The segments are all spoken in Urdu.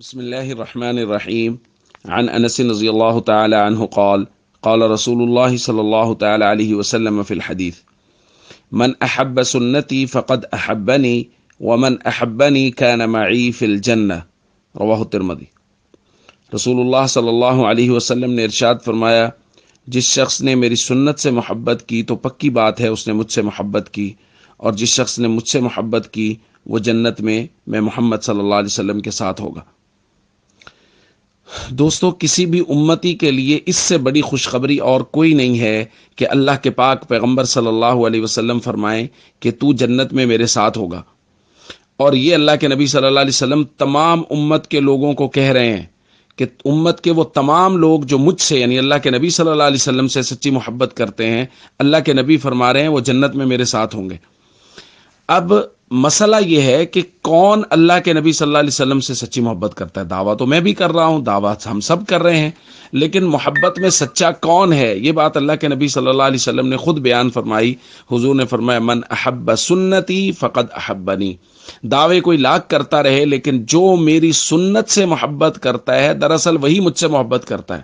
بسم الله الرحمن الرحيم. عن أنس رضي الله تعالى عنه قال قال رسول الله صلى الله تعالى عليه وسلم في الحديث: من أحب سنتي فقد أحبني ومن أحبني كان معي في الجنة. رواه الترمذی۔ رسول اللہ صلی اللہ علیہ وسلم نے ارشاد فرمایا، جس شخص نے میری سنت سے محبت کی تو پکی بات ہے اس نے مجھ سے محبت کی، اور جس شخص نے مجھ سے محبت کی وہ جنت میں محمد صلی اللہ علیہ وسلم کے ساتھ ہوگا۔ دوستو، کسی بھی امتی کے لیے اس سے بڑی خوشخبری اور کوئی نہیں ہے کہ اللہ کے پاک پیغمبر صلی اللہ علیہ وسلم فرمائیں کہ تو جنت میں میرے ساتھ ہوگا، اور یہ اللہ کے نبی صلی اللہ علیہ وسلم تمام امت کے لوگوں کو کہہ رہے ہیں کہ امت کے وہ تمام لوگ جو مجھ سے یعنی اللہ کے نبی صلی اللہ علیہ وسلم سے سچی محبت کرتے ہیں، اللہ کے نبی فرما رہے ہیں وہ جنت میں میرے ساتھ ہوں گے۔ اب مسئلہ یہ ہے کہ کون اللہ کے نبی صلی اللہ علیہ وسلم سے سچی محبت کرتا ہے؟ دعویٰ تو میں بھی کر رہا ہوں، دعویٰ ہم سب کر رہے ہیں، لیکن محبت میں سچا کون ہے؟ یہ بات اللہ کے نبی صلی اللہ علیہ وسلم نے خود بیان فرمائی۔ حضور نے فرمایا، من احب سنتی فقد احبنی۔ دعوے کوئی لاکھ کرتا رہے لیکن جو میری سنت سے محبت کرتا ہے دراصل وہی مجھ سے محبت کرتا ہے۔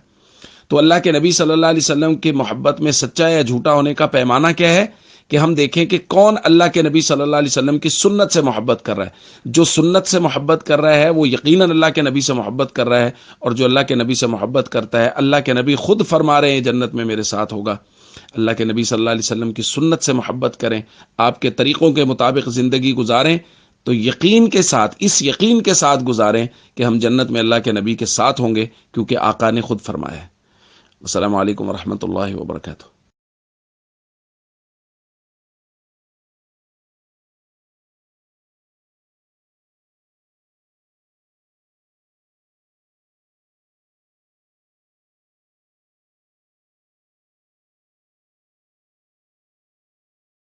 تو اللہ کے نبی صلی اللہ علیہ وسلم کی محبت میں سچا یا جھوٹا ہونے کا پیمانہ کیا ہے کہ ہم دیکھیں کہ کون اللہ کے نبی صلی اللہ علیہ وسلم کی سنت سے محبت کر رہا ہے۔ جو سنت سے محبت کر رہا ہے وہ یقیناً اللہ کے نبی سے محبت کر رہا ہے، اور جو اللہ کے نبی سے محبت کرتا ہے اللہ کے نبی خود فرما رہے ہیں جنت میں میرے ساتھ ہوگا۔ اللہ کے نبی صلی اللہ علیہ وسلم کی سنت سے محبت کریں، آپ کے طریقوں کے مطابق زندگی گزاریں تو یقین کے ساتھ، اس یقین کے ساتھ گزاریں کہ ہم جنت میں اللہ کے نبی کے ساتھ ہوں گے، کیونکہ آقا نے خود فرمایا ہے۔ السلام علیکم ورحمۃ اللہ وبرکاتہ۔